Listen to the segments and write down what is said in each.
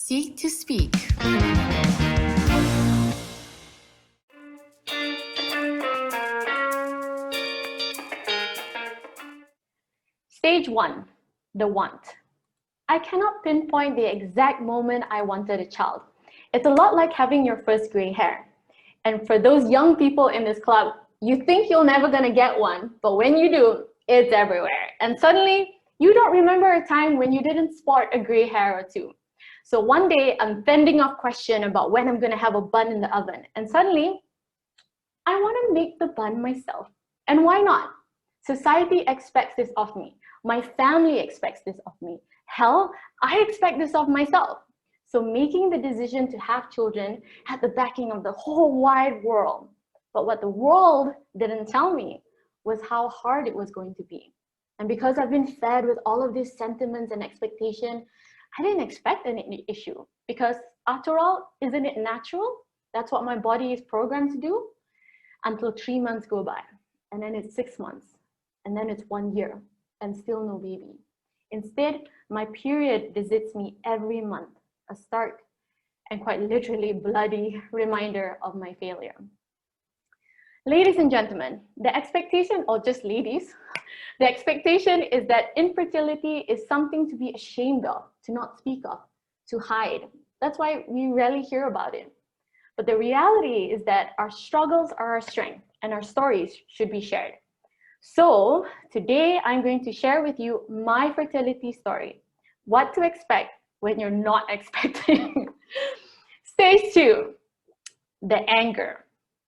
Seek to speak. Stage 1, the want. I cannot pinpoint the exact moment I wanted a child. It's a lot like having your first gray hair. And for those young people in this club, you think you're never gonna get one, but when you do, it's everywhere. And suddenly, you don't remember a time when you didn't spot a gray hair or two. So one day, I'm fending off question about when I'm gonna have a bun in the oven. And suddenly, I wanna make the bun myself. And why not? Society expects this of me. My family expects this of me. Hell, I expect this of myself. So making the decision to have children had the backing of the whole wide world. But what the world didn't tell me was how hard it was going to be. And because I've been fed with all of these sentiments and expectation, I didn't expect any issue. Because after all, isn't it natural? That's what my body is programmed to do. Until 3 months go by. And then it's 6 months. And then it's 1 year. And still no baby. Instead, my period visits me every month, a stark and quite literally bloody reminder of my failure. Ladies and gentlemen, the expectation, or just ladies, the expectation is that infertility is something to be ashamed of, to not speak of, to hide. That's why we rarely hear about it. But the reality is that our struggles are our strength and our stories should be shared. So today I'm going to share with you my fertility story, what to expect when you're not expecting. Stage 2, the anger.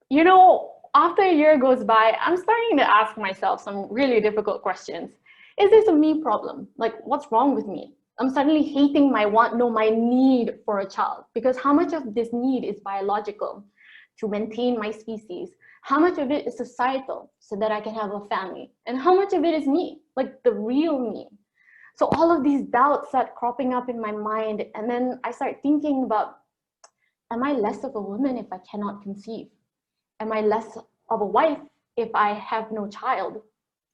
You know, after a year goes by, I'm starting to ask myself some really difficult questions. Is this a me problem? Like, what's wrong with me? I'm suddenly hating my want, no, my need for a child, because how much of this need is biological to maintain my species? How much of it is societal so that I can have a family? And how much of it is me, like the real me? So all of these doubts start cropping up in my mind. And then I start thinking about, am I less of a woman if I cannot conceive? Am I less of a wife if I have no child?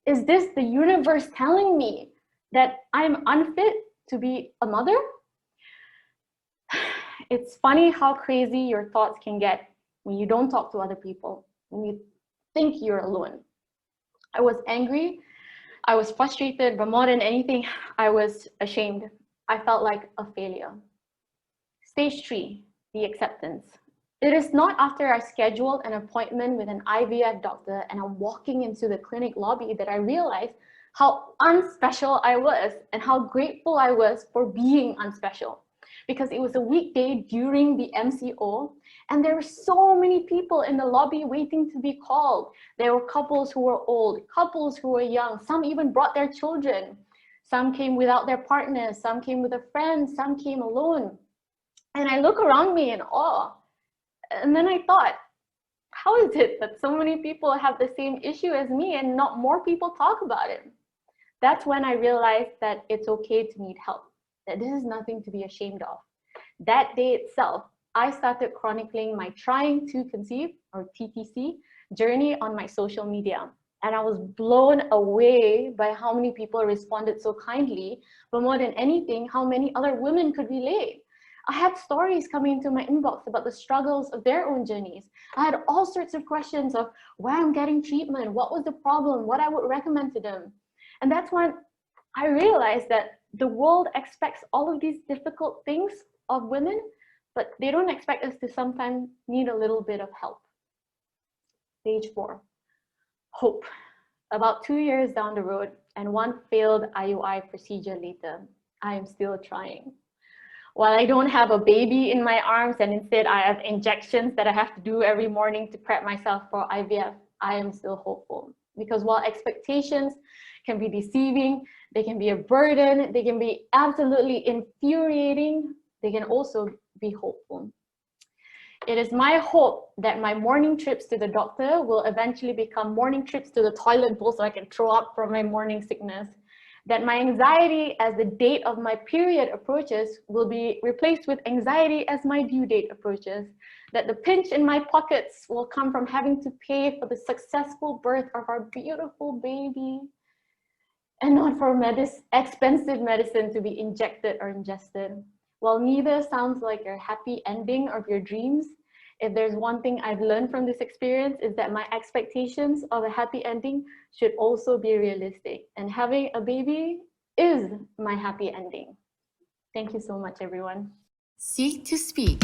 Is this the universe telling me that I'm unfit to be a mother? It's funny how crazy your thoughts can get when you don't talk to other people, when you think you're alone. I was angry, I was frustrated, but more than anything, I was ashamed. I felt like a failure. Stage 3, the acceptance. It is not after I scheduled an appointment with an IVF doctor and I'm walking into the clinic lobby that I realized how unspecial I was and how grateful I was for being unspecial. Because it was a weekday during the MCO and there were so many people in the lobby waiting to be called. There were couples who were old, couples who were young, some even brought their children. Some came without their partners, some came with a friend, some came alone. And I look around me in awe. And then I thought, how is it that so many people have the same issue as me and not more people talk about it? That's when I realized that it's okay to need help, that this is nothing to be ashamed of. That day itself, I started chronicling my trying to conceive, or TTC, journey on my social media. And I was blown away by how many people responded so kindly, but more than anything, how many other women could relate. I had stories coming into my inbox about the struggles of their own journeys. I had all sorts of questions of where I'm getting treatment, what was the problem, what I would recommend to them. And that's when I realized that the world expects all of these difficult things of women, but they don't expect us to sometimes need a little bit of help. Stage 4, hope. About 2 years down the road and one failed IUI procedure later, I am still trying. While I don't have a baby in my arms and instead I have injections that I have to do every morning to prep myself for IVF, I am still hopeful. Because while expectations can be deceiving, they can be a burden, they can be absolutely infuriating, they can also be hopeful. It is my hope that my morning trips to the doctor will eventually become morning trips to the toilet bowl so I can throw up from my morning sickness. That my anxiety as the date of my period approaches will be replaced with anxiety as my due date approaches. That the pinch in my pockets will come from having to pay for the successful birth of our beautiful baby and not for expensive medicine to be injected or ingested. While neither sounds like a happy ending of your dreams, if there's one thing I've learned from this experience is that my expectations of a happy ending should also be realistic. And having a baby is my happy ending. Thank you so much, everyone. Seek to Speak.